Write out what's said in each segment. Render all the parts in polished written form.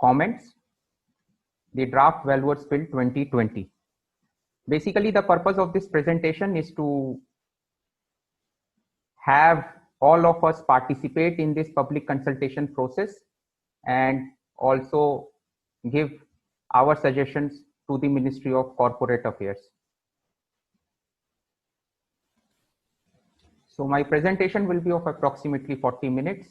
comments, the draft Valuers Bill 2020. Basically, the purpose of this presentation is to have all of us participate in this public consultation process and also give our suggestions to the Ministry of Corporate Affairs. So my presentation will be of approximately 40 minutes,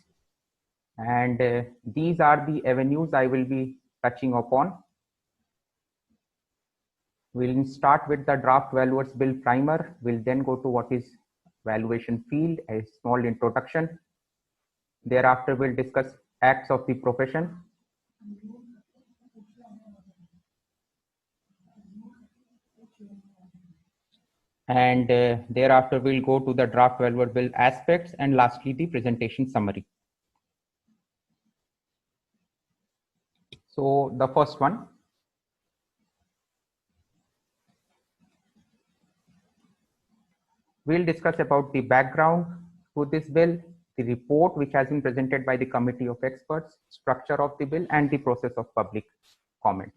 and these are the avenues I will be touching upon. We'll start with the draft Valuers Bill primer. We'll then go to what is valuation field, a small introduction. Thereafter, we'll discuss acts of the profession. And thereafter, we'll go to the draft Valuer Bill aspects, and lastly, the presentation summary. So the first one. We'll discuss about the background to this bill, the report which has been presented by the committee of experts, structure of the bill, and the process of public comments.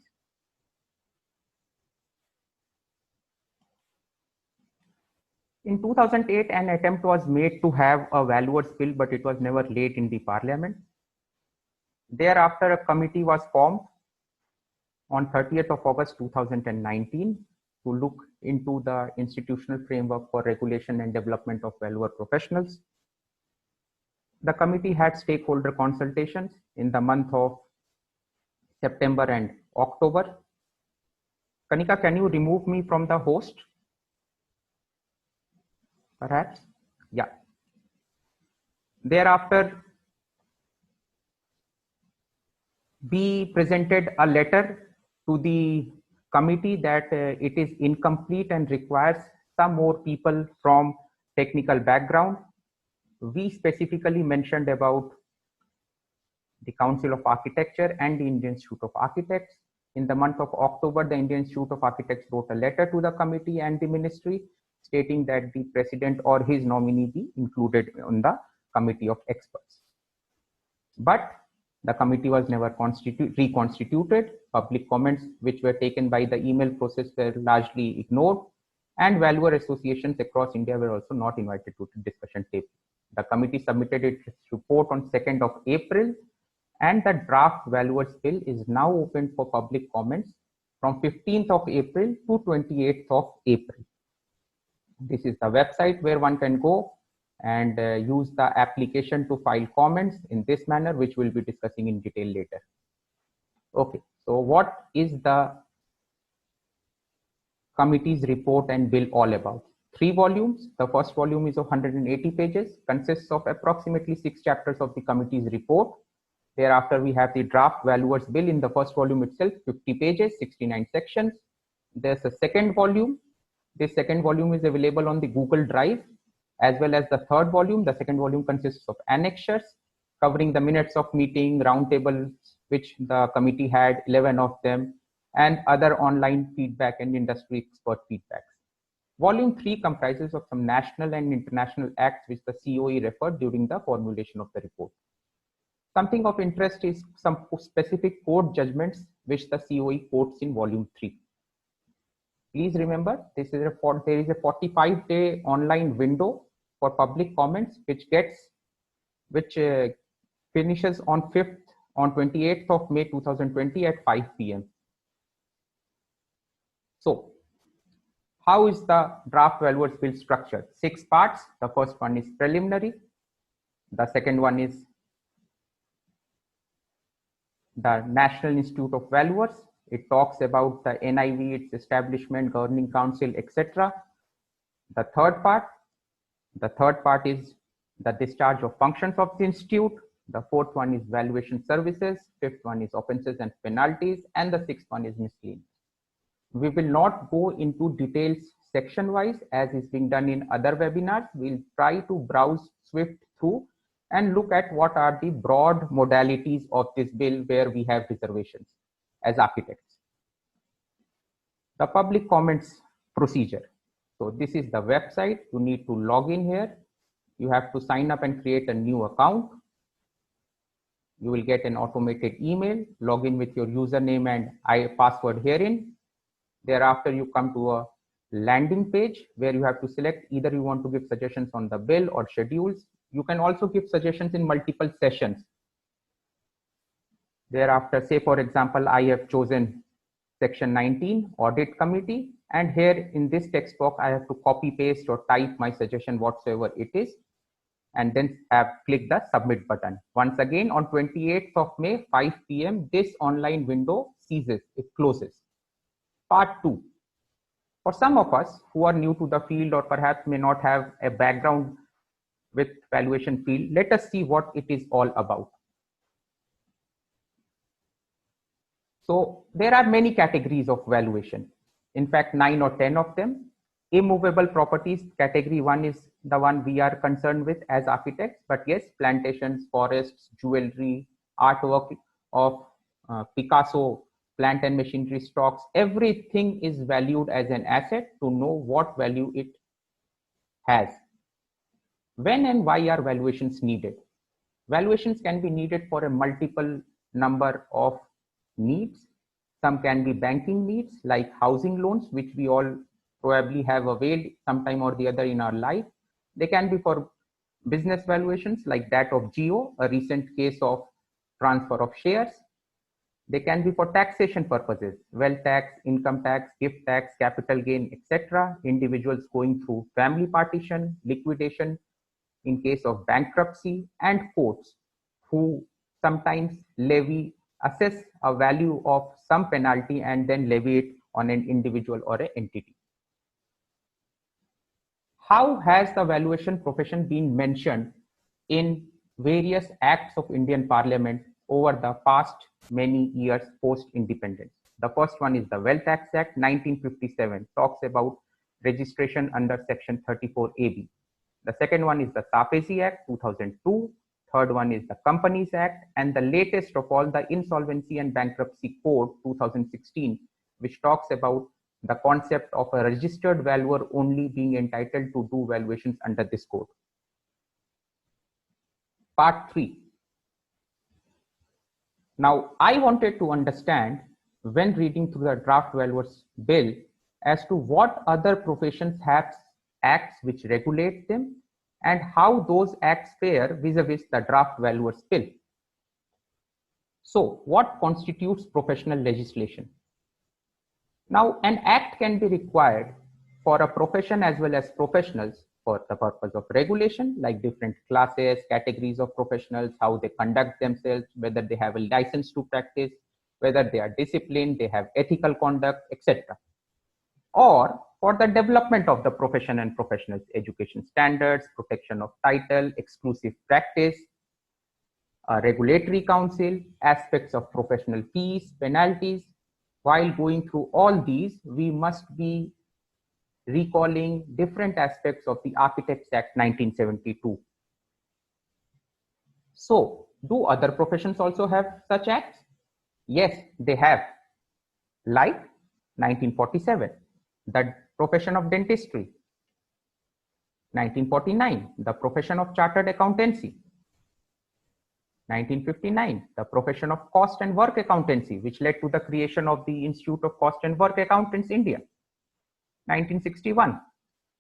In 2008, an attempt was made to have a Valuers Bill, but it was never laid in the parliament. Thereafter, a committee was formed on 30th of August 2019 to look into the institutional framework for regulation and development of valuer professionals. The committee had stakeholder consultations in the month of September and October. Kanika, can you remove me from the host? Perhaps? Yeah. Thereafter, we presented a letter to the committee that it is incomplete and requires some more people from technical background. We specifically mentioned about the Council of Architecture and the Indian Institute of Architects. In the month of October, the Indian Institute of Architects wrote a letter to the committee and the ministry stating that the president or his nominee be included on the committee of experts. But the committee was never reconstituted. Public comments which were taken by the email process were largely ignored, and valuer associations across India were also not invited to the discussion table. The committee submitted its report on 2nd of April, and the draft Valuers Bill is now open for public comments from 15th of April to 28th of April. This is the website where one can go and use the application to file comments in this manner, which we'll be discussing in detail later. Okay, so what is the committee's report and bill all about? 3 volumes. The first volume is of 180 pages, consists of approximately 6 chapters of the committee's report. Thereafter, we have the draft Valuers Bill in the first volume itself, 50 pages, 69 sections. There's a second volume. This second volume is available on the Google Drive, as well as the third volume. The second volume consists of annexures covering the minutes of meeting, roundtables, which the committee had, 11 of them, and other online feedback and industry expert feedbacks. Volume 3 comprises of some national and international acts which the COE referred during the formulation of the report. Something of interest is some specific court judgments which the COE quotes in volume 3. Please remember, there is a 45-day online window for public comments, which finishes on 28th of May 2020 at 5 p.m. So, how is the draft Valuers Bill structured? 6 parts. The first one is preliminary. The second one is the National Institute of Valuers. It talks about the NIV, its establishment, governing council, etc. The third part is the discharge of functions of the institute. The fourth one is valuation services. Fifth one is offenses and penalties, and the sixth one is miscellaneous. We will not go into details section wise as is being done in other webinars. We'll try to browse swift through and look at what are the broad modalities of this bill where we have reservations as architects. The public comments procedure. So this is the website. You need to log in here. You have to sign up and create a new account. You will get an automated email, log in with your username and password herein. Thereafter, you come to a landing page where you have to select either you want to give suggestions on the bill or schedules. You can also give suggestions in multiple sessions. Thereafter, say for example, I have chosen section 19 audit committee, and here in this text box I have to copy paste or type my suggestion whatsoever it is, and then click the submit button. Once again, on 28th of May 5 p.m. this online window ceases, it closes. Part 2. For some of us who are new to the field or perhaps may not have a background with valuation field, let us see what it is all about. So there are many categories of valuation. In fact, 9 or 10 of them. Immovable properties, category 1 is the one we are concerned with as architects, but yes, plantations, forests, jewelry, artwork of Picasso, plant and machinery stocks, everything is valued as an asset to know what value it has. When and why are valuations needed? Valuations can be needed for a multiple number of needs. Some can be banking needs like housing loans, which we all probably have availed sometime or the other in our life. They can be for business valuations like that of Jio, a recent case of transfer of shares. They can be for taxation purposes, wealth tax, income tax, gift tax, capital gain, etc. Individuals going through family partition, liquidation in case of bankruptcy, and courts who sometimes assess a value of some penalty and then levy it on an individual or an entity. How has the valuation profession been mentioned in various acts of Indian Parliament over the past many years post-independence? The first one is the Wealth Tax Act 1957, talks about registration under section 34AB. The second one is the SAPESI Act 2002. Third one is the Companies Act, and the latest of all, the Insolvency and Bankruptcy Code 2016, which talks about the concept of a registered valuer only being entitled to do valuations under this code. Part 3. Now, I wanted to understand when reading through the draft valuers bill as to what other professions have acts which regulate them and how those acts fare vis-a-vis the draft valuers bill. So, what constitutes professional legislation? Now, an act can be required for a profession as well as professionals for the purpose of regulation, like different classes, categories of professionals, how they conduct themselves, whether they have a license to practice, whether they are disciplined, they have ethical conduct, etc. Or for the development of the profession and professionals, education standards, protection of title, exclusive practice, a regulatory council, aspects of professional fees, penalties. While going through all these, we must be recalling different aspects of the Architects Act 1972. So, do other professions also have such acts? Yes, they have. Like 1947, the profession of dentistry. 1949, the profession of chartered accountancy. 1959, the profession of cost and work accountancy, which led to the creation of the Institute of Cost and Work Accountants, India. 1961,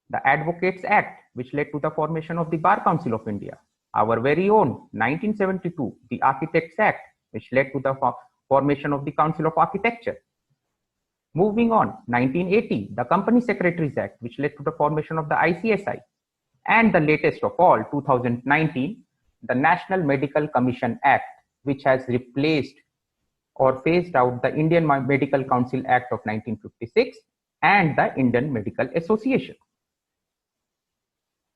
the Advocates Act, which led to the formation of the Bar Council of India. Our very own 1972, the Architects Act, which led to the formation of the Council of Architecture. Moving on, 1980, the Company Secretaries Act, which led to the formation of the ICSI. And the latest of all, 2019, the National Medical Commission Act, which has replaced or phased out the Indian Medical Council Act of 1956 and the Indian Medical Association.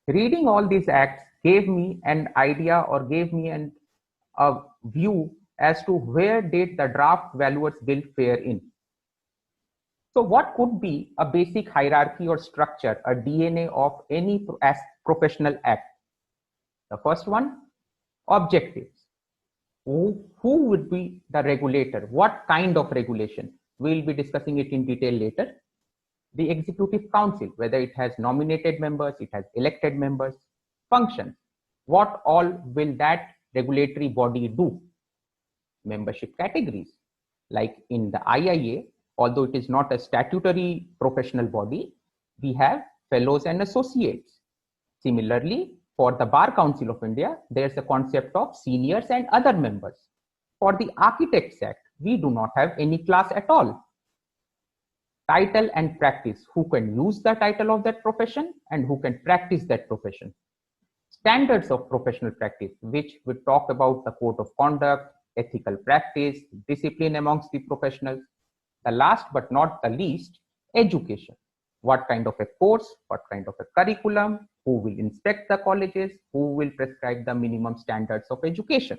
Reading all these acts gave me an idea or gave me a view as to where did the draft valuers bill fare in. So what could be a basic hierarchy or structure, a DNA of any professional act? The first one, objectives. Who would be the regulator? What kind of regulation? We'll be discussing it in detail later. The Executive Council, whether it has nominated members, it has elected members. Functions. What all will that regulatory body do? membership categories. Like in the IIA, although it is not a statutory professional body, we have fellows and associates. Similarly, for the Bar Council of India, there's a concept of seniors and other members. For the Architects Act, we do not have any class at all. Title and practice, who can use the title of that profession and who can practice that profession. Standards of professional practice, which we talk about the code of conduct, ethical practice, discipline amongst the professionals. The last but not the least, education. What kind of a course, what kind of a curriculum, who will inspect the colleges, who will prescribe the minimum standards of education.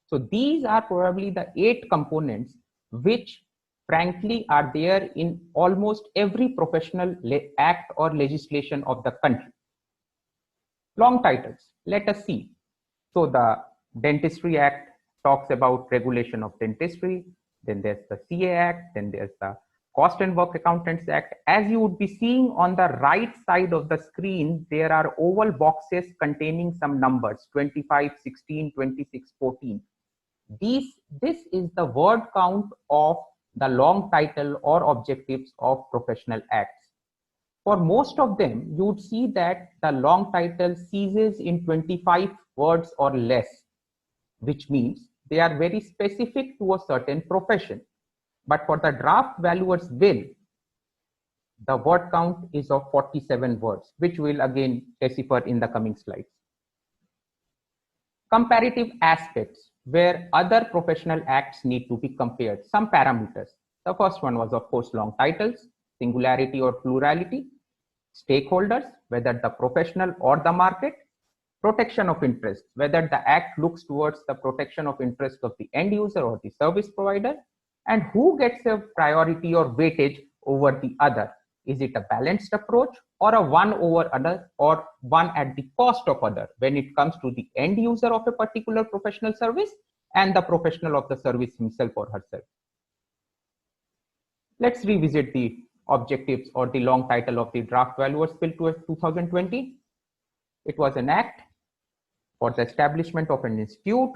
So these are probably the 8 components which frankly are there in almost every professional act or legislation of the country. Long titles, let us see. So the Dentistry Act talks about regulation of dentistry. Then there's the CA Act, then there's the Cost and Work Accountants Act. As you would be seeing on the right side of the screen, there are oval boxes containing some numbers, 25, 16, 26, 14. This is the word count of the long title or objectives of professional acts. For most of them, you would see that the long title ceases in 25 words or less, which means they are very specific to a certain profession. But for the draft valuers bill, the word count is of 47 words, which will again decipher in the coming slides. Comparative aspects, where other professional acts need to be compared, some parameters. The first one was, of course, long titles, singularity or plurality, stakeholders, whether the professional or the market, protection of interest, whether the act looks towards the protection of interest of the end user or the service provider, and who gets a priority or weightage over the other. Is it a balanced approach or a one over other, or one at the cost of other when it comes to the end user of a particular professional service and the professional of the service himself or herself? Let's revisit the objectives or the long title of the Draft Valuers Bill 2020. It was an act for the establishment of an institute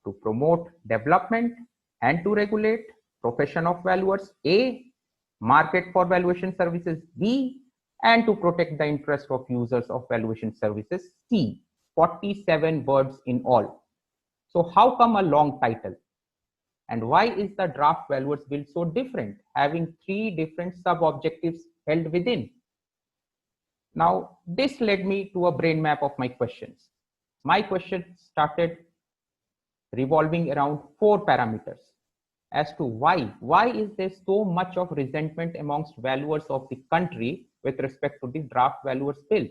to promote development and to regulate profession of valuers A, market for valuation services B, and to protect the interest of users of valuation services C. 47 words in all. So how come a long title? And why is the Draft Valuers Bill so different, having 3 different sub-objectives held within? Now, this led me to a brain map of my questions. My questions started revolving around 4 parameters as to why is there so much of resentment amongst valuers of the country with respect to the Draft Valuers Bill?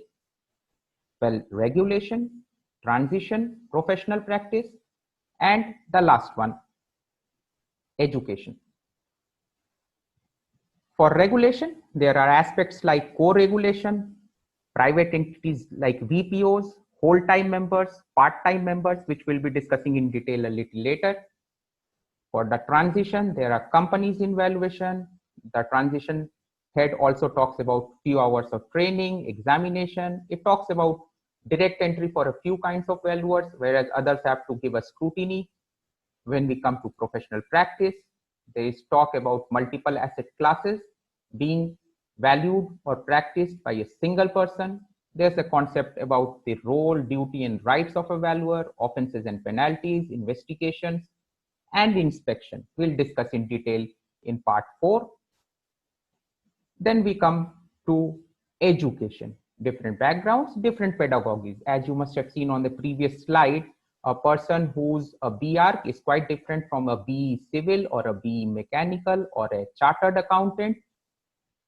Well, regulation, transition, professional practice, and the last one, education. For regulation, there are aspects like co-regulation, private entities like VPOs, whole-time members, part-time members, which we'll be discussing in detail a little later. For the transition, there are companies in valuation. The transition head also talks about few hours of training, examination. It talks about direct entry for a few kinds of valuers, whereas others have to give a scrutiny. When we come to professional practice, there is talk about multiple asset classes being valued or practiced by a single person. There's a concept about the role, duty, and rights of a valuer, offenses and penalties, investigations, and inspection. We'll discuss in detail in part 4. Then we come to education, different backgrounds, different pedagogies. As you must have seen on the previous slide, a person who's a BR is quite different from a BE civil or a BE mechanical or a chartered accountant.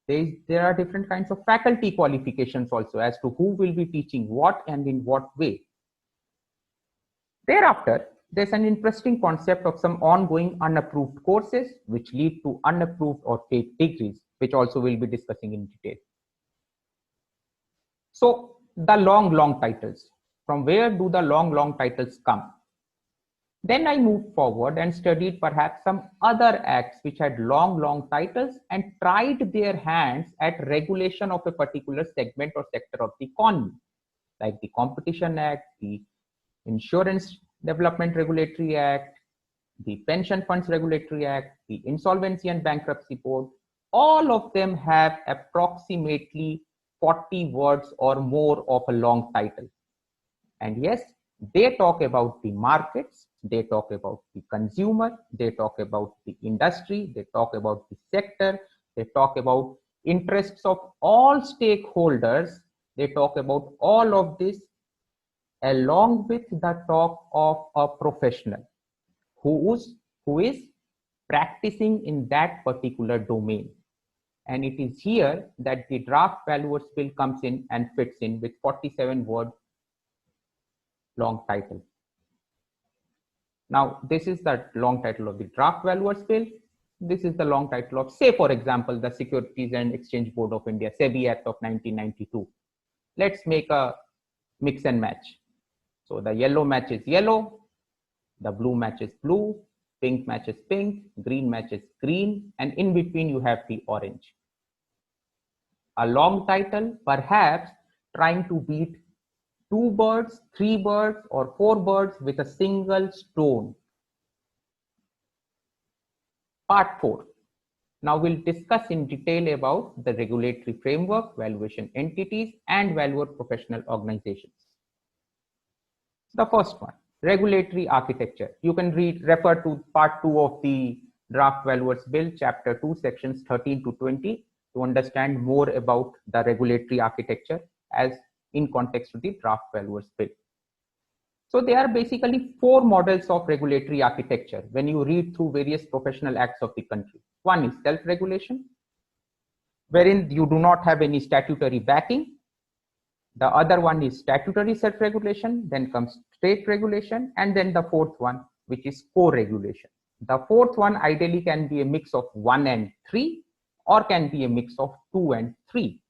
There are different kinds of faculty qualifications also as to who will be teaching what and in what way. Thereafter, there's an interesting concept of some ongoing unapproved courses which lead to unapproved or fake degrees, which also we'll be discussing in detail. So the long titles, from where do the long titles come? Then I moved forward and studied perhaps some other acts which had long titles and tried their hands at regulation of a particular segment or sector of the economy, like the Competition Act, the Insurance Development Regulatory Act, the Pension Funds Regulatory Act, the Insolvency and Bankruptcy Board, all of them have approximately 40 words or more of a long title. And yes, they talk about the markets, they talk about the consumer, they talk about the industry, they talk about the sector, they talk about interests of all stakeholders, they talk about all of this along with the talk of a professional who is practicing in that particular domain. And it is here that the draft valuers bill comes in and fits in with 47-word long title. Now, this is the long title of the draft valuers bill. This is the long title of, say, for example, the Securities and Exchange Board of India, SEBI Act of 1992. Let's make a mix and match. So the yellow matches yellow, the blue matches blue, pink matches pink, green matches green, and in between you have the orange. A long title, perhaps trying to beat 2 birds, 3 birds, or 4 birds with a single stone. Part 4. Now we'll discuss in detail about the regulatory framework, valuation entities, and valuer professional organizations. The first one, regulatory architecture. You can refer to part 2 of the draft valuers bill, chapter 2, sections 13 to 20 to understand more about the regulatory architecture as in context to the draft valuers bill. So there are basically 4 models of regulatory architecture when you read through various professional acts of the country. One is self-regulation, wherein you do not have any statutory backing. The other one is statutory self-regulation, then comes state regulation, and then the fourth one, which is co-regulation. The fourth one ideally can be a mix of 1 and 3, or can be a mix of 2 and 3.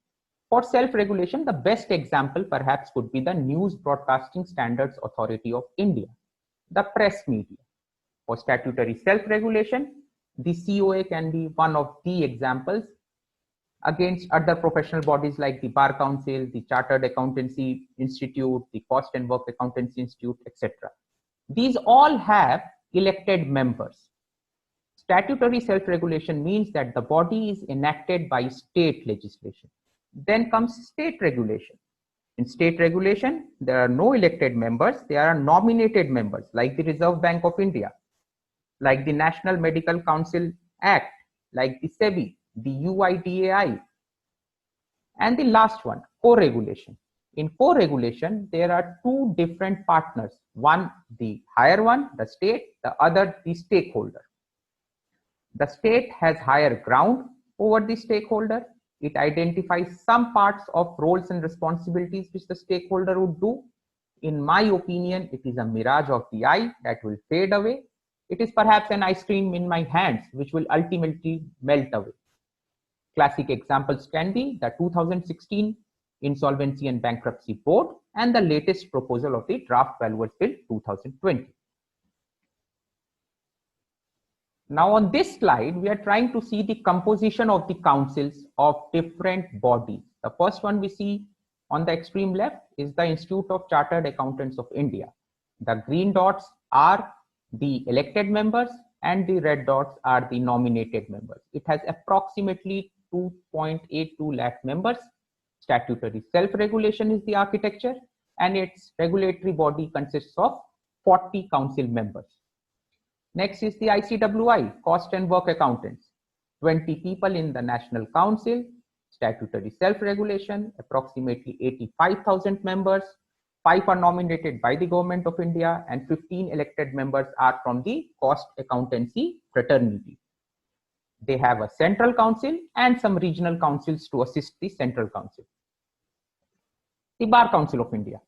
For self-regulation, the best example perhaps could be the News Broadcasting Standards Authority of India, the press media. For statutory self-regulation, the COA can be one of the examples against other professional bodies like the Bar Council, the Chartered Accountancy Institute, the Cost and Work Accountancy Institute, etc. These all have elected members. Statutory self-regulation means that the body is enacted by state legislation. Then comes state regulation. In state regulation, there are no elected members, there are nominated members like the Reserve Bank of India, like the National Medical Council Act, like the SEBI, the UIDAI. And the last one, co-regulation. In co-regulation, there are 2 different partners. One, the higher one, the state, the other, the stakeholder. The state has higher ground over the stakeholder. It identifies some parts of roles and responsibilities which the stakeholder would do. In my opinion, it is a mirage of the eye that will fade away. It is perhaps an ice cream in my hands which will ultimately melt away. Classic examples can be the 2016 Insolvency and Bankruptcy Board and the latest proposal of the Draft Valuers Bill 2020. Now on this slide, we are trying to see the composition of the councils of different bodies. The first one we see on the extreme left is the Institute of Chartered Accountants of India. The green dots are the elected members and the red dots are the nominated members. It has approximately 2.82 lakh members. Statutory self-regulation is the architecture and its regulatory body consists of 40 council members. Next is the ICWI, Cost and Work Accountants, 20 people in the National Council, statutory self-regulation, approximately 85,000 members, 5 are nominated by the Government of India and 15 elected members are from the Cost Accountancy Fraternity. They have a central council and some regional councils to assist the central council. The Bar Council of India,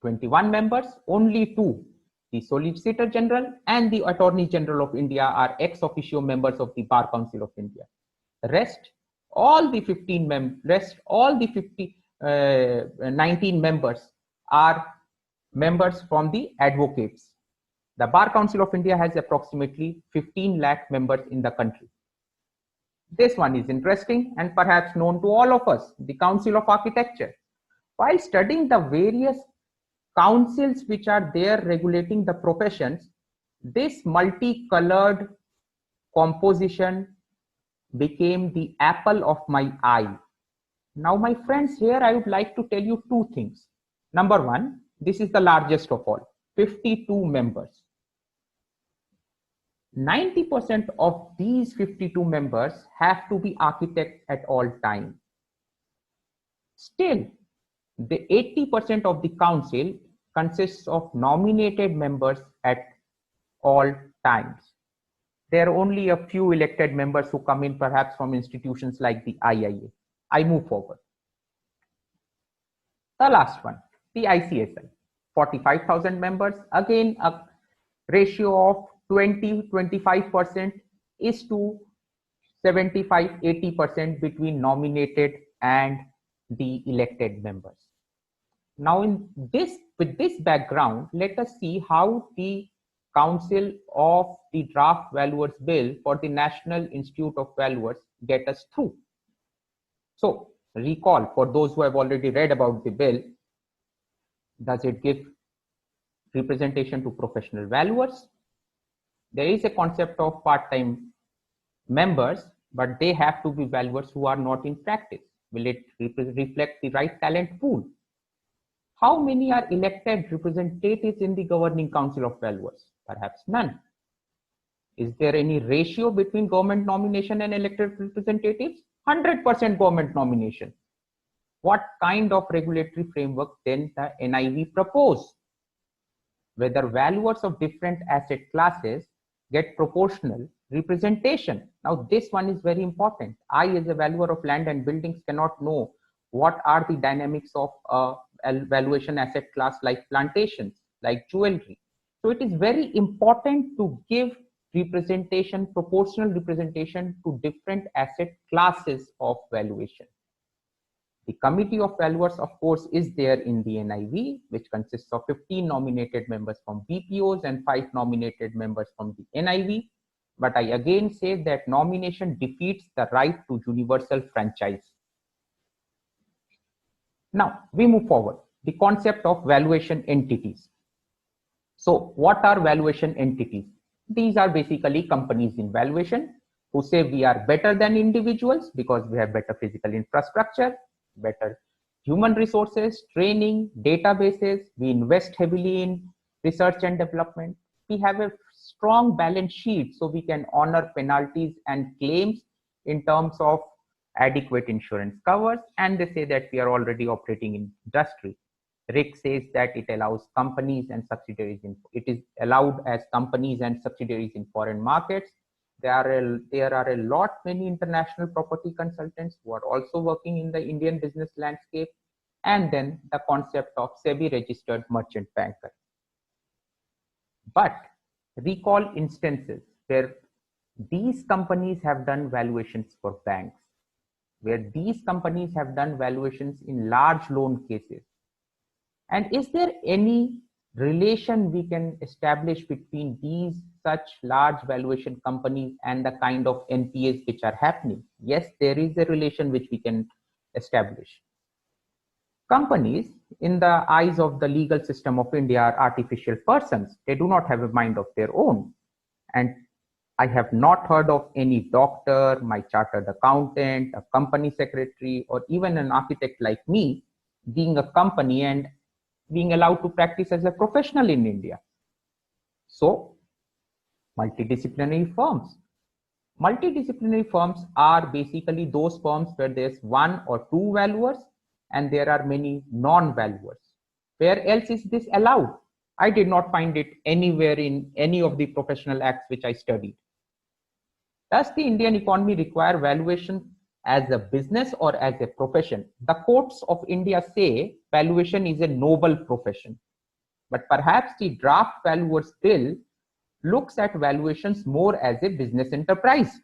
21 members, only 2. The Solicitor General and the Attorney General of India are ex officio members of the Bar Council of India. The rest, all the 19 members are members from the advocates. The Bar Council of India has approximately 15 lakh members in the country. This one is interesting and perhaps known to all of us, the Council of Architecture. While studying the various councils which are there regulating the professions, This multicolored composition became the apple of my eye. Now, my friends, here I would like to tell you two things. Number one, this is the largest of all, 52 members. 90% of these 52 members have to be architects at all times. Still, the 80% of the council consists of nominated members at all times. There are only a few elected members who come in perhaps from institutions like the IIA. I move forward. The last one, the ICSI, 45,000 members, again a ratio of 20-25% is to 75-80% between nominated and the elected members. Now, with this background, let us see how the Council of the Draft Valuers Bill for the National Institute of Valuers get us through. So, recall for those who have already read about the bill, does it give representation to professional valuers? There is a concept of part-time members, but they have to be valuers who are not in practice. Will it reflect the right talent pool? How many are elected representatives in the governing council of valuers? Perhaps none. Is there any ratio between government nomination and elected representatives? 100% government nomination. What kind of regulatory framework then the NIV propose? Whether valuers of different asset classes get proportional representation. Now, this one is very important. I, as a valuer of land and buildings, cannot know what are the dynamics of a valuation asset class like plantations, like jewelry. So it is very important to give representation, proportional representation to different asset classes of valuation. The Committee of Valuers, of course, is there in the NIV, which consists of 15 nominated members from BPOs and 5 nominated members from the NIV. But I again say that nomination defeats the right to universal franchise. Now, we move forward. The concept of valuation entities. So, what are valuation entities? These are basically companies in valuation who say we are better than individuals because we have better physical infrastructure, better human resources, training, databases. We invest heavily in research and development. We have a strong balance sheet so we can honor penalties and claims in terms of adequate insurance covers, and they say that we are already operating in industry. Rick says that it allows companies and subsidiaries it is allowed as companies and subsidiaries in foreign markets. There are a lot many international property consultants who are also working in the Indian business landscape, and then the concept of SEBI registered merchant banker. But recall instances where these companies have done valuations for banks, where these companies have done valuations in large loan cases. And is there any relation we can establish between these such large valuation companies and the kind of NPAs which are happening? Yes, there is a relation which we can establish. Companies, in the eyes of the legal system of India, are artificial persons. They do not have a mind of their own. And I have not heard of any doctor, my chartered accountant, a company secretary, or even an architect like me being a company and being allowed to practice as a professional in India. So, multidisciplinary firms. Multidisciplinary firms are basically those firms where there's one or two valuers and there are many non-valuers. Where else is this allowed? I did not find it anywhere in any of the professional acts which I studied. Does the Indian economy require valuation as a business or as a profession? The courts of India say valuation is a noble profession, but perhaps the draft valuers bill looks at valuations more as a business enterprise.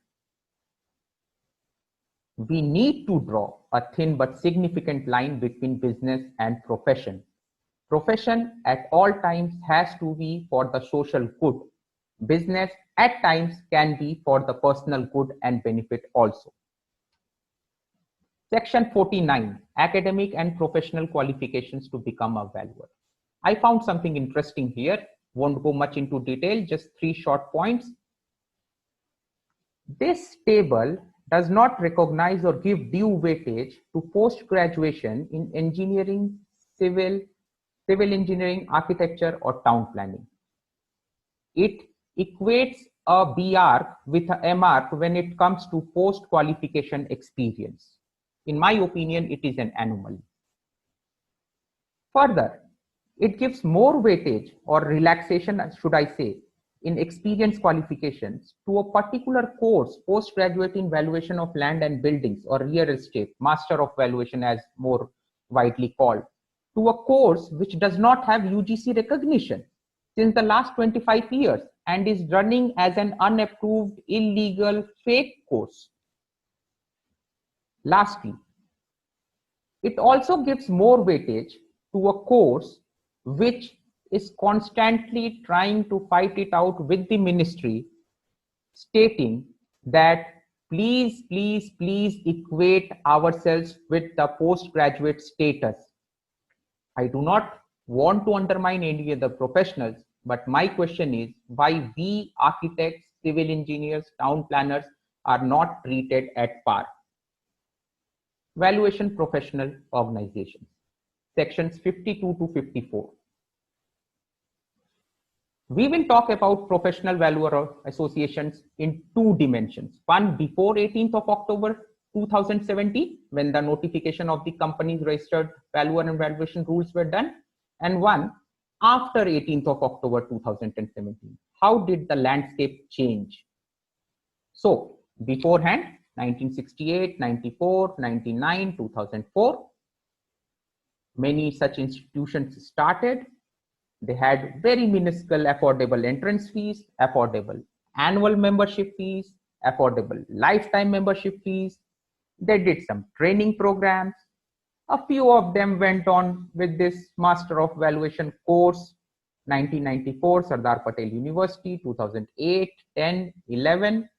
We need to draw a thin but significant line between business and profession. Profession at all times has to be for the social good. Business at times can be for the personal good and benefit also. Section 49, academic and professional qualifications to become a valuer. I found something interesting here. Won't go much into detail, just 3 short points. This table does not recognize or give due weightage to post-graduation in engineering, civil engineering, architecture, or town planning. It equates a BArch with a MArch when it comes to post-qualification experience. In my opinion, it is an anomaly. Further, it gives more weightage or relaxation, should I say, in experience qualifications to a particular course, postgraduate in valuation of land and buildings, or real estate, master of valuation as more widely called, to a course which does not have UGC recognition since the last 25 years and is running as an unapproved, illegal, fake course. Lastly, it also gives more weightage to a course which is constantly trying to fight it out with the ministry, stating that please equate ourselves with the postgraduate status. I do not want to undermine any other professionals, but my question is why we architects, civil engineers, town planners are not treated at par. Valuation professional organizations, sections 52 to 54. We will talk about professional valuer associations in 2 dimensions. One before 18th of October 2017, when the notification of the company's registered valuer and valuation rules were done, and one after 18th of October 2017. How did the landscape change? So beforehand, 1968, 94, 99, 2004, many such institutions started. They had very minuscule affordable entrance fees, affordable annual membership fees, affordable lifetime membership fees. They did some training programs. A few of them went on with this Master of Valuation course, 1994, Sardar Patel University, 2008, 10, 11.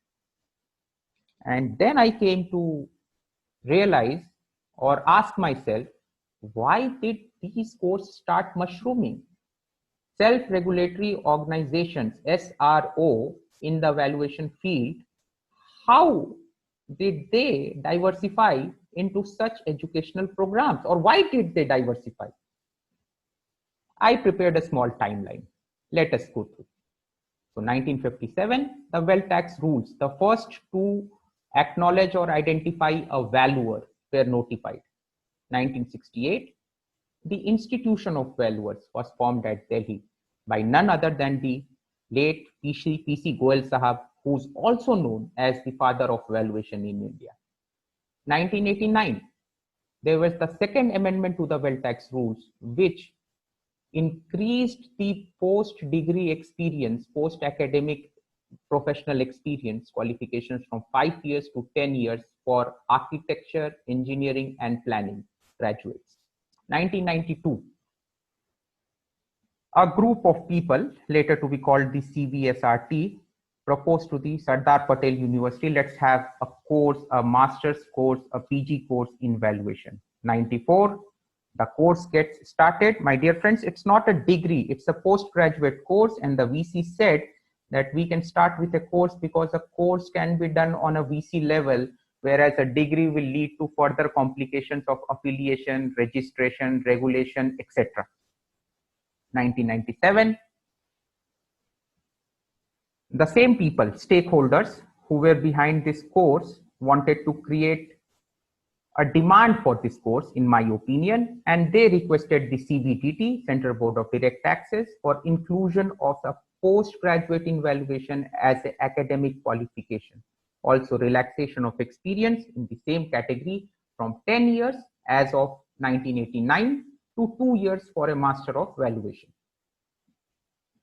And then I came to realize or ask myself, why did these courses start mushrooming? Self-regulatory organizations, SRO, in the valuation field, how did they diversify into such educational programs, or why did they diversify? I prepared a small timeline. Let us go through. So 1957, the wealth tax rules, the first to acknowledge or identify a valuer were notified. 1968, the institution of valuers was formed at Delhi by none other than the late PC Goel Sahab, who's also known as the father of valuation in India. 1989, there was the second amendment to the wealth tax rules, which increased the post-degree experience, post-academic professional experience qualifications from 5 years to 10 years for architecture, engineering, and planning graduates. 1992, a group of people, later to be called the CVSRT, proposed to the Sardar Patel University, let's have a course, a master's course, a PG course in valuation. 94, the course gets started. My dear friends, it's not a degree, it's a postgraduate course, and the VC said that we can start with a course because a course can be done on a VC level, whereas a degree will lead to further complications of affiliation, registration, regulation, etc. 1997, the same people, stakeholders who were behind this course, wanted to create a demand for this course, in my opinion, and they requested the CBDT, Central Board of Direct Taxes, for inclusion of a postgraduate in valuation as an academic qualification. Also, relaxation of experience in the same category from 10 years as of 1989 to 2 years for a Master of Valuation.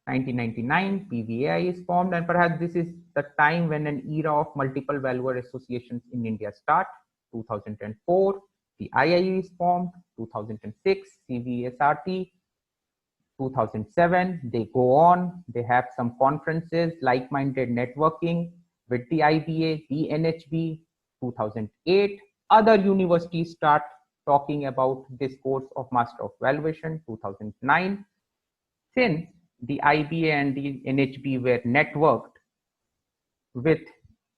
1999, PVAI is formed, and perhaps this is the time when an era of multiple valuer associations in India start. 2004, the IIU is formed. 2006, CVSRT. 2007, they go on, they have some conferences, like-minded networking with the IBA, the NHB. 2008, other universities start talking about this course of Master of Valuation. 2009, since the IBA and the NHB were networked with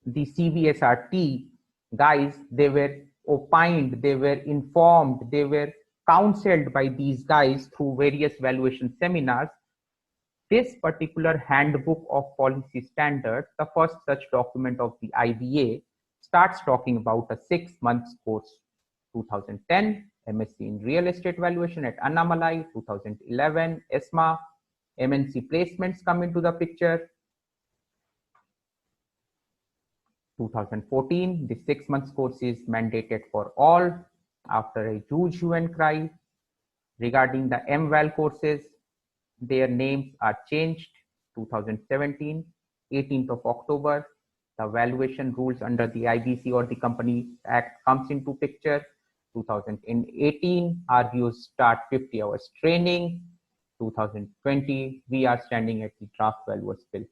the CVSRT guys. They were opined, they were informed, they were counseled by these guys through various valuation seminars. This particular handbook of policy standards, the first such document of the IBA, starts talking about a 6-month course. 2010, MSc in Real Estate Valuation at Annamalai. 2011, ESMA, MNC placements come into the picture. 2014, the 6-month course is mandated for all after a huge hue and cry. Regarding the MVal courses, their names are changed. 2017, 18th of October, the valuation rules under the IBC or the Company Act comes into picture. 2018, RVOs start 50 hours training. 2020, we are standing at the draft valuers bill.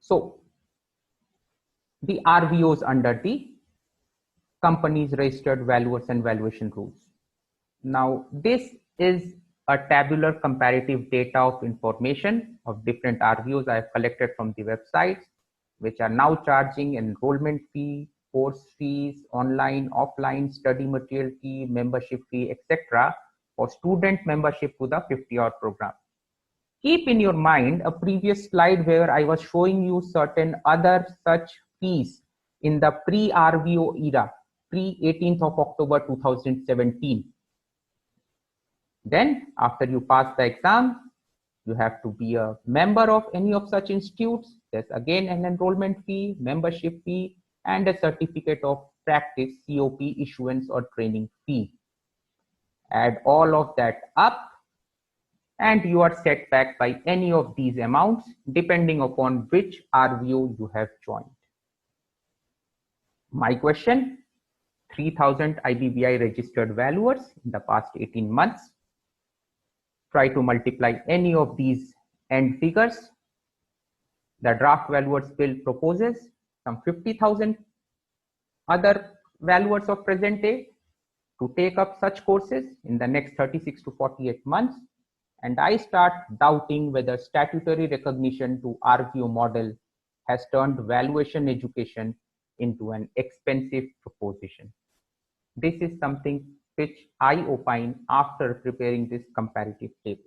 So the RVOs under the companies registered valuers and valuation rules. Now this is a tabular comparative data of information of different RVOs I have collected from the websites, which are now charging enrollment fee, course fees, online, offline, study material fee, membership fee, etc. for student membership to the 50-hour program. Keep in your mind a previous slide where I was showing you certain other such fees in the pre-RVO era, pre-18th of October 2017. Then after you pass the exam, you have to be a member of any of such institutes. There's again an enrollment fee, membership fee, and a certificate of practice, COP issuance or training fee. Add all of that up and you are set back by any of these amounts depending upon which RVO you have joined. My question, 3,000 IBBI registered valuers in the past 18 months. Try to multiply any of these end figures. The draft valuers bill proposes some 50,000 other valuers of present day to take up such courses in the next 36 to 48 months. And I start doubting whether statutory recognition to RVO model has turned valuation education into an expensive proposition. This is something which I opine after preparing this comparative table.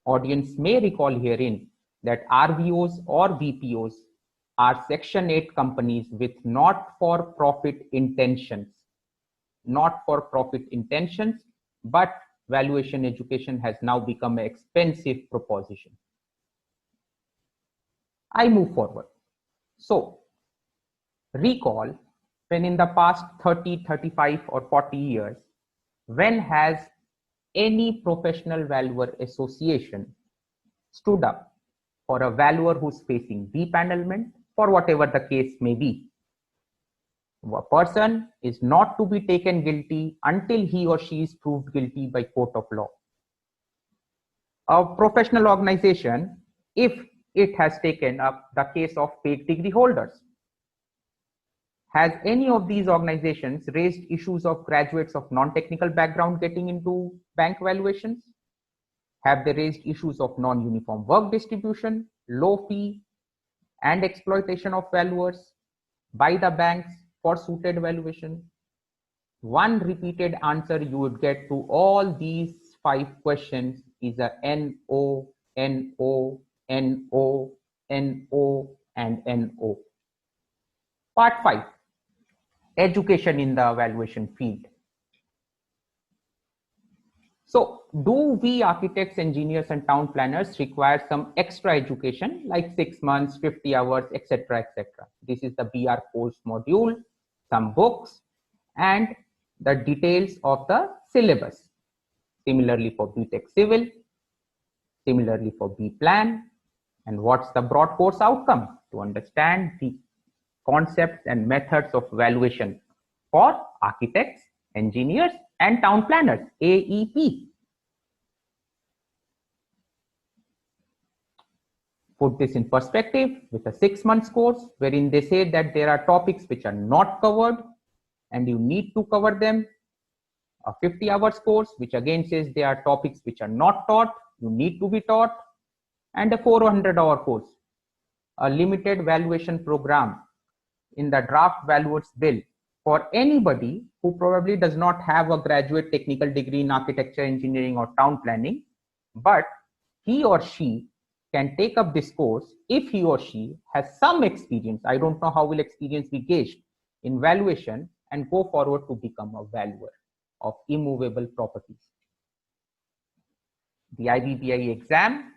Audience may recall herein that RVOs or VPOs are Section 8 companies with not-for-profit intentions. Not-for-profit intentions, but valuation education has now become an expensive proposition. I move forward. So, recall when in the past 30, 35 or 40 years, when has any professional valuer association stood up for a valuer who's facing depanelment, for whatever the case may be? A person is not to be taken guilty until he or she is proved guilty by court of law. A professional organization, if it has taken up the case of fake degree holders, has any of these organizations raised issues of graduates of non-technical background getting into bank valuations? Have they raised issues of non-uniform work distribution, low fee, and exploitation of valuers by the banks for suited valuation? One repeated answer you would get to all these 5 questions is a NO, NO, NO, NO, and NO. Part 5, education in the valuation field. So, do we architects, engineers, and town planners require some extra education like 6 months, 50 hours, etc., etc.? This is the BR course module, some books, and the details of the syllabus. Similarly for BTech Civil, similarly for B Plan, and what's the broad course outcome? To understand the concepts and methods of valuation for architects, engineers, and town planners, AEP. Put this in perspective with a 6-month course wherein they say that there are topics which are not covered and you need to cover them. A 50 hours course, which again says there are topics which are not taught, you need to be taught, and a 400-hour course, a limited valuation program in the draft valuers bill for anybody who probably does not have a graduate technical degree in architecture, engineering, or town planning, but he or she can take up this course if he or she has some experience. I don't know how will experience be gauged in valuation, and go forward to become a valuer of immovable properties. The IBBI exam,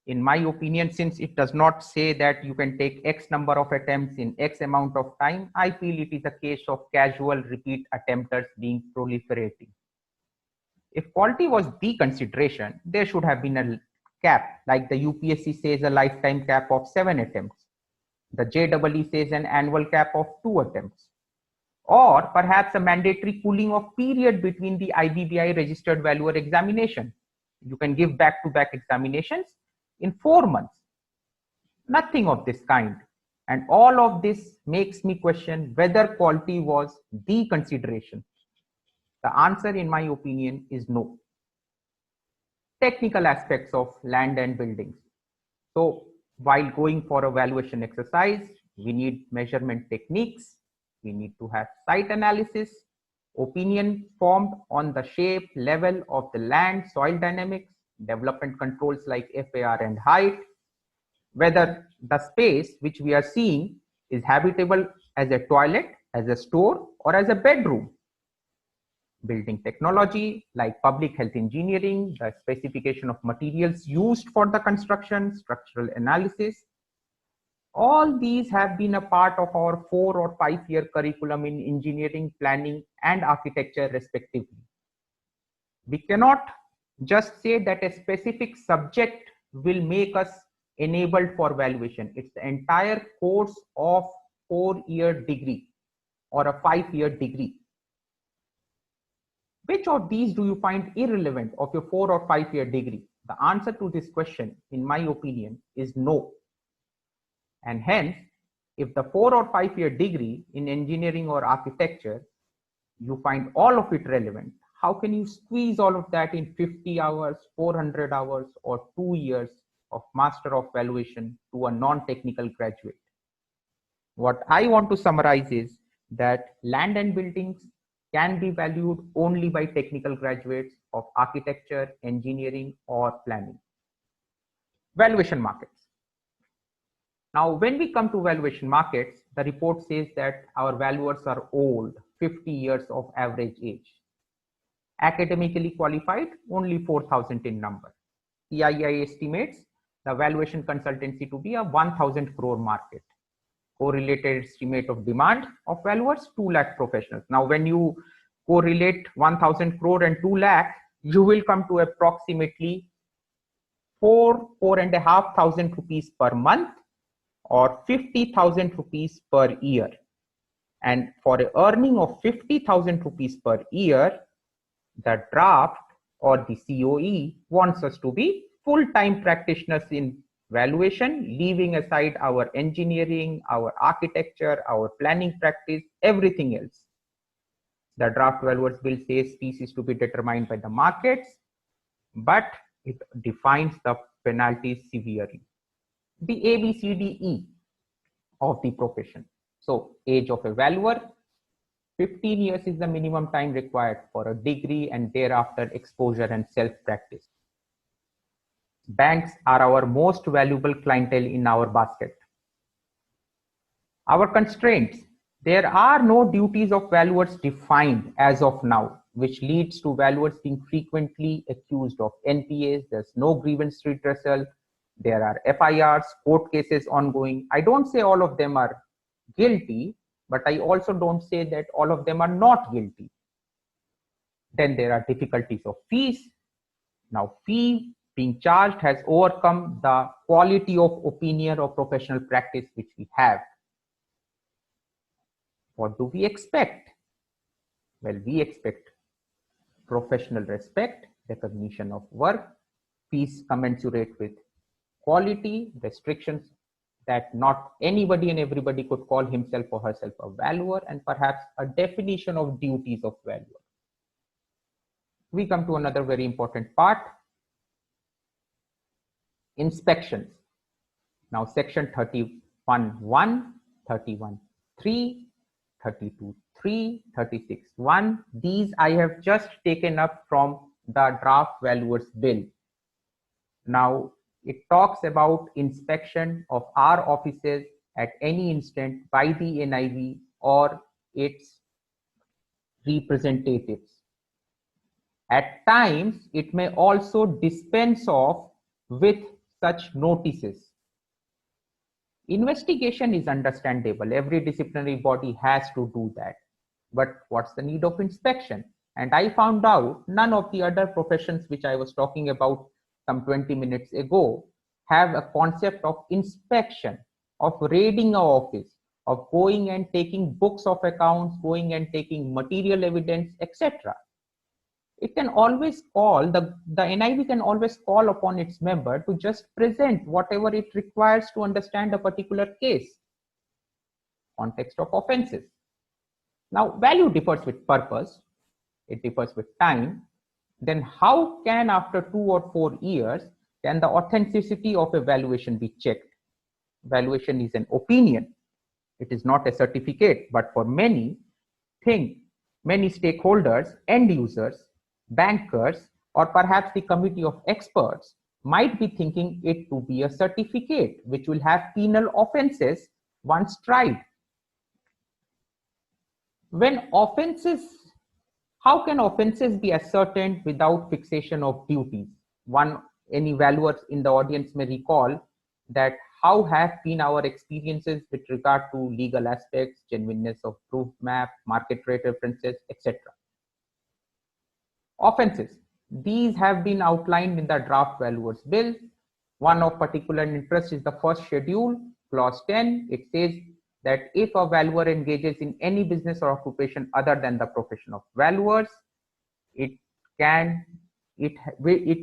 in my opinion, since it does not say that you can take X number of attempts in X amount of time, I feel it is a case of casual repeat attempters being proliferating. If quality was the consideration, there should have been a cap, like the UPSC says a lifetime cap of 7 attempts. The JEE says an annual cap of 2 attempts. Or perhaps a mandatory cooling off period between the IBBI registered valuer examination. You can give back-to-back examinations in 4 months. Nothing of this kind. And all of this makes me question whether quality was the consideration. The answer, in my opinion, is no. Technical aspects of land and buildings. So while going for a valuation exercise, we need measurement techniques. We need to have site analysis, opinion formed on the shape, level of the land, soil dynamics, development controls like FAR and height, whether the space which we are seeing is habitable as a toilet, as a store, or as a bedroom. Building technology like public health engineering, the specification of materials used for the construction, structural analysis. All these have been a part of our 4 or 5 year curriculum in engineering, planning, and architecture respectively. We cannot just say that a specific subject will make us enabled for valuation. It's the entire course of 4-year degree or a 5-year degree. Which of these do you find irrelevant of your 4 or 5-year degree? The answer to this question, in my opinion, is no. And hence, if the 4 or 5-year degree in engineering or architecture, you find all of it relevant, how can you squeeze all of that in 50 hours, 400 hours, or 2 years of Master of Valuation to a non-technical graduate? What I want to summarize is that land and buildings can be valued only by technical graduates of architecture, engineering, or planning. Valuation markets. Now, when we come to valuation markets, the report says that our valuers are old, 50 years of average age. Academically qualified, only 4,000 in number. CII estimates the valuation consultancy to be a 1,000 crore market. Correlated estimate of demand of valuers, 2 lakh professionals. Now, when you correlate 1,000 crore and 2 lakh, you will come to approximately 4,500 rupees per month or 50,000 rupees per year. And for an earning of 50,000 rupees per year, the draft or the COE wants us to be full-time practitioners in valuation, leaving aside our engineering, our architecture, our planning practice, everything else. The draft valuers bill says fees is to be determined by the markets, but it defines the penalties severely. The ABCDE of the profession. So age of a valuer, 15 years is the minimum time required for a degree and thereafter exposure and self-practice. Banks are our most valuable clientele in our basket. Our constraints. There are no duties of valuers defined as of now, which leads to valuers being frequently accused of NPAs. There's no grievance redressal. There are FIRs, court cases ongoing. I don't say all of them are guilty, but I also don't say that all of them are not guilty. Then there are difficulties of fees. Now, fee being charged has overcome the quality of opinion or professional practice which we have. What do we expect? Well, we expect professional respect, recognition of work, fees commensurate with quality, restrictions that not anybody and everybody could call himself or herself a valuer, and perhaps a definition of duties of valuer. we come to another very important part, inspections. Now section 31(1), 31(3), 32(3), 36(1), these I have just taken up from the draft valuers bill. Now it talks about inspection of our offices at any instant by the NIV or its representatives. At times, it may also dispense of with such notices. Investigation is understandable. Every disciplinary body has to do that. But what's the need of inspection? And I found out none of the other professions which I was talking about some 20 minutes ago have a concept of inspection, of raiding an office, of going and taking books of accounts, going and taking material evidence, etc. It can always call, the NIV can always call upon its member to just present whatever it requires to understand a particular case, context of offenses. Now, value differs with purpose, it differs with time. Then how can, after 2 or 4 years, can the authenticity of a valuation be checked? Valuation is an opinion. It is not a certificate, but for many stakeholders, end users, bankers, or perhaps the committee of experts might be thinking it to be a certificate which will have penal offenses once tried. How can offenses be ascertained without fixation of duties? Any valuers in the audience may recall that how have been our experiences with regard to legal aspects, genuineness of proof map, market rate references, etc. Offenses. These have been outlined in the draft valuers bill. One of particular interest is the first schedule, clause 10. It says that if a valuer engages in any business or occupation other than the profession of valuers, it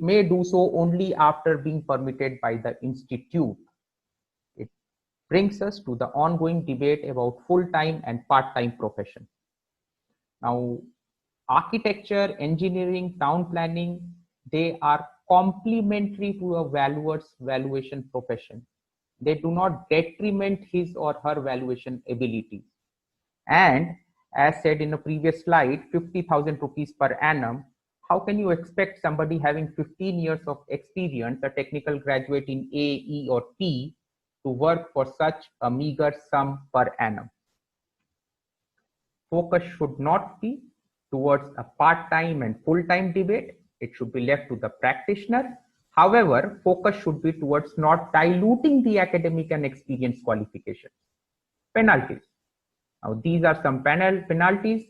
may do so only after being permitted by the institute. It brings us to the ongoing debate about full-time and part-time profession. Now, architecture, engineering, town planning, they are complementary to a valuer's valuation profession. They do not detriment his or her valuation abilities. And as said in a previous slide, 50,000 rupees per annum, how can you expect somebody having 15 years of experience, a technical graduate in A, E, or P, to work for such a meager sum per annum? Focus should not be towards a part-time and full-time debate. It should be left to the practitioner. However, focus should be towards not diluting the academic and experience qualifications. Penalties. Now, these are some penalties.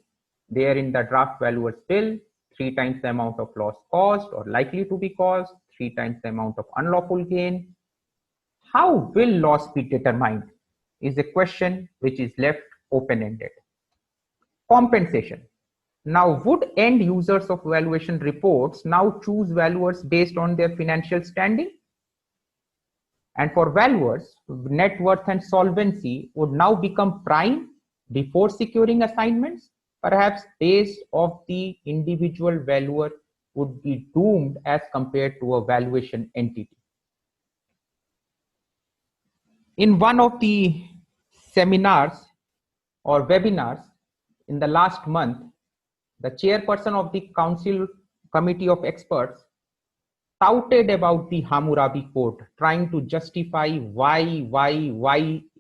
They are in the draft valuers bill: 3 times the amount of loss caused or likely to be caused, 3 times the amount of unlawful gain. How will loss be determined is a question which is left open-ended. Compensation. Now, would end users of valuation reports now choose valuers based on their financial standing? And for valuers, net worth and solvency would now become prime before securing assignments. Perhaps base of the individual valuer would be doomed as compared to a valuation entity. In one of the seminars or webinars in the last month, the chairperson of the council committee of experts touted about the Hammurabi Code, trying to justify why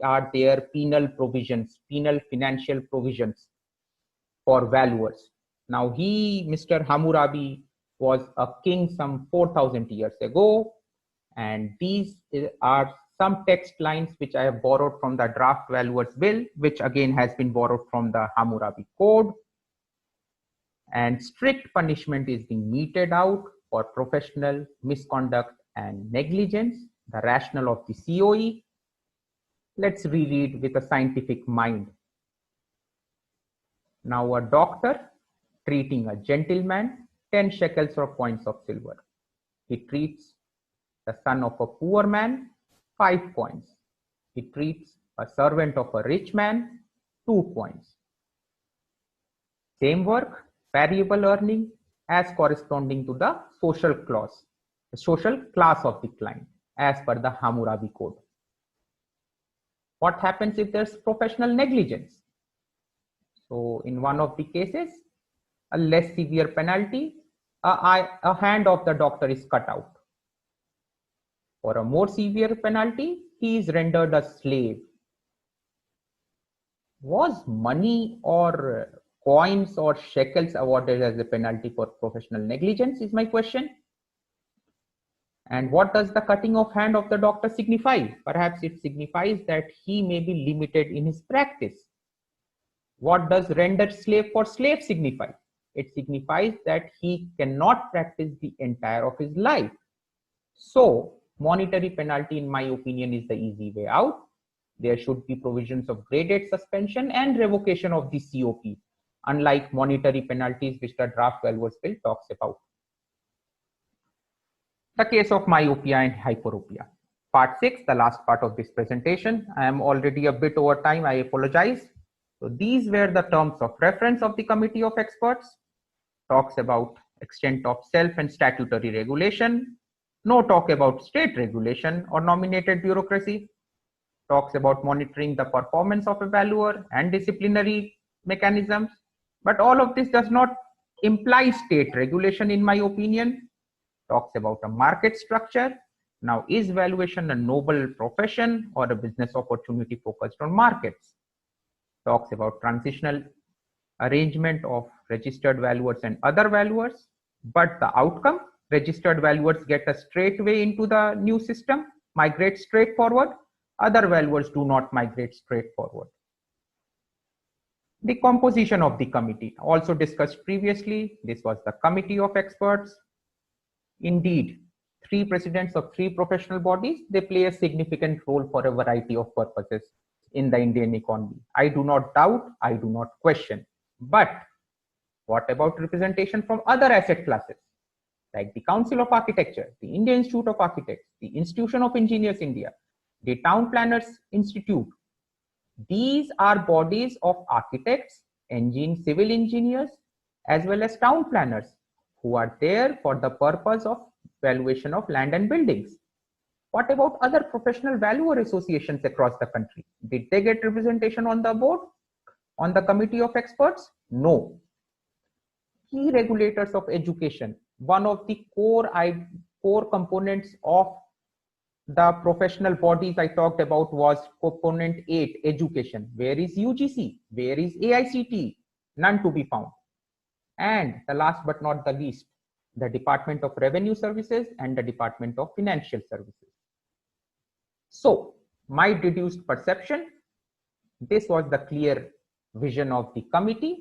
are there penal provisions, penal financial provisions for valuers. Now Mr. Hammurabi, was a king some 4,000 years ago, and these are some text lines which I have borrowed from the draft valuers bill, which again has been borrowed from the Hammurabi Code. And strict punishment is being meted out for professional misconduct and negligence, the rationale of the COE. Let's reread with a scientific mind. Now, a doctor treating a gentleman, 10 shekels or coins of silver. He treats the son of a poor man, 5 coins. He treats a servant of a rich man, 2 coins. Same work, variable earning, as corresponding to the social clause, the social class of the client as per the Hammurabi code. What happens if there's professional negligence? So in one of the cases, a less severe penalty, a hand of the doctor is cut out. For a more severe penalty, he is rendered a slave. Was money or coins or shekels awarded as a penalty for professional negligence is my question. And what does the cutting of hand of the doctor signify? Perhaps it signifies that he may be limited in his practice. What does rendered slave for slave signify? It signifies that he cannot practice the entire of his life. So monetary penalty, in my opinion, is the easy way out. There should be provisions of graded suspension and revocation of the COP, unlike monetary penalties which the draft valuers bill talks about. The case of myopia and hyperopia. Part 6, the last part of this presentation. I am already a bit over time, I apologize. So these were the terms of reference of the committee of experts. Talks about extent of self and statutory regulation. No talk about state regulation or nominated bureaucracy. Talks about monitoring the performance of a valuer and disciplinary mechanisms. But all of this does not imply state regulation, in my opinion. Talks about a market structure. Now, is valuation a noble profession or a business opportunity focused on markets? Talks about transitional arrangement of registered valuers and other valuers. But the outcome, registered valuers get a straight way into the new system, migrate straight forward. Other valuers do not migrate straight forward. The composition of the committee, also discussed previously. This was the committee of experts. Indeed, 3 presidents of 3 professional bodies, they play a significant role for a variety of purposes in the Indian economy. I do not doubt, I do not question. But what about representation from other asset classes, like the Council of Architecture, the Indian Institute of Architects, the Institution of Engineers India, the Town Planners Institute? These are bodies of architects, civil engineers, as well as town planners who are there for the purpose of valuation of land and buildings. What about other professional valuer associations across the country? Did they get representation on the board, on the committee of experts? No. Key regulators of education, one of the core components of the professional bodies I talked about was component 8, education. Where is UGC? Where is AICTE? None to be found. And the last but not the least, the Department of Revenue Services and the Department of Financial Services. So my deduced perception, this was the clear vision of the committee.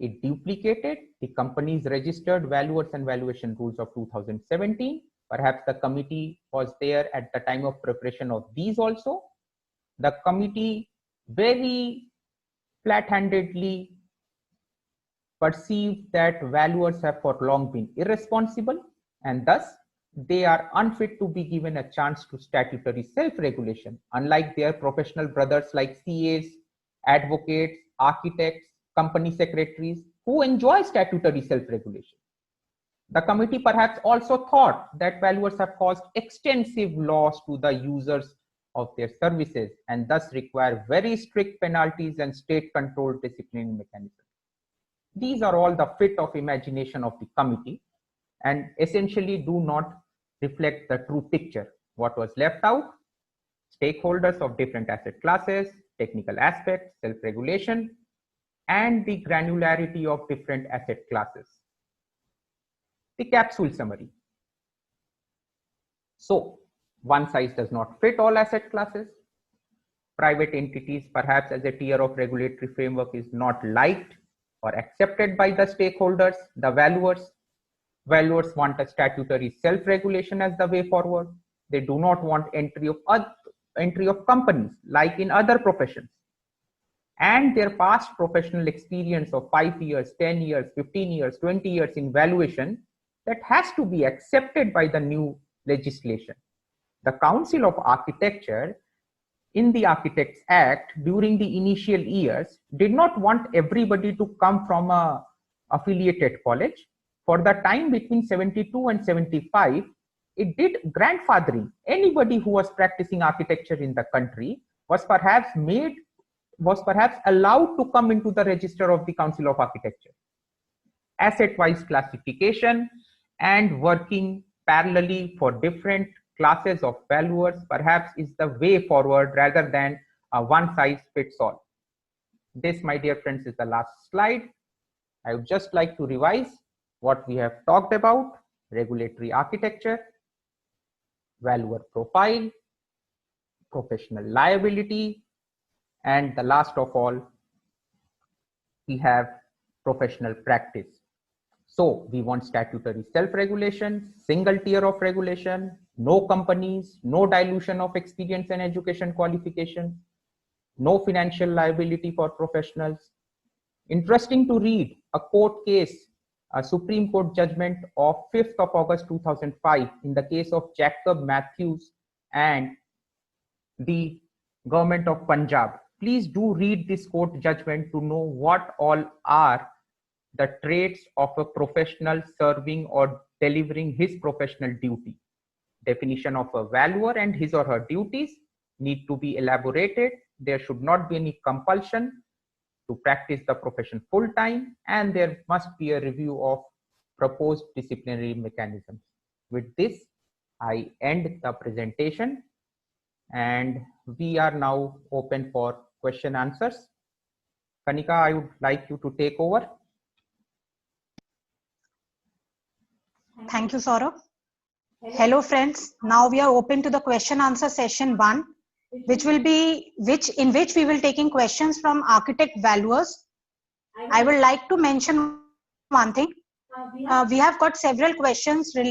It duplicated the company's registered valuers and valuation rules of 2017. Perhaps the committee was there at the time of preparation of these also. The committee very flat-handedly perceived that valuers have for long been irresponsible, and thus they are unfit to be given a chance to statutory self-regulation, unlike their professional brothers like CAs, advocates, architects, company secretaries, who enjoy statutory self-regulation. The committee perhaps also thought that valuers have caused extensive loss to the users of their services and thus require very strict penalties and state-controlled disciplining mechanisms. These are all the fit of imagination of the committee and essentially do not reflect the true picture. What was left out? Stakeholders of different asset classes, technical aspects, self-regulation, and the granularity of different asset classes. The capsule summary. So, one size does not fit all asset classes. Private entities, perhaps as a tier of regulatory framework, is not liked or accepted by the stakeholders, the valuers. Valuers want a statutory self-regulation as the way forward. They do not want entry of companies like in other professions. And their past professional experience of 5 years, 10 years, 15 years, 20 years in valuation, that has to be accepted by the new legislation. The Council of Architecture in the Architects Act during the initial years did not want everybody to come from a affiliated college. for the time between 72 and 75, it did grandfathering. Anybody who was practicing architecture in the country was perhaps allowed to come into the register of the Council of Architecture. Asset-wise classification and working parallelly for different classes of valuers perhaps is the way forward rather than a one-size-fits-all. This, my dear friends, is the last slide. I would just like to revise what we have talked about: regulatory architecture, valuer profile, professional liability, and the last of all, we have professional practice. So we want statutory self-regulation, single tier of regulation, no companies, no dilution of experience and education qualification, no financial liability for professionals. Interesting to read a court case, a Supreme Court judgment of 5th of August 2005 in the case of Jacob Matthews and the government of Punjab. Please do read this court judgment to know what all are the traits of a professional serving or delivering his professional duty. Definition of a valuer and his or her duties need to be elaborated. There should not be any compulsion to practice the profession full time, and there must be a review of proposed disciplinary mechanisms. With this, I end the presentation, and we are now open for question answers. Kanika, I would like you to take over. Thank you, Saurabh. Hello friends, now we are open to the question answer session 1, in which we will taking questions from architect valuers. I would like to mention one thing. We have got several questions related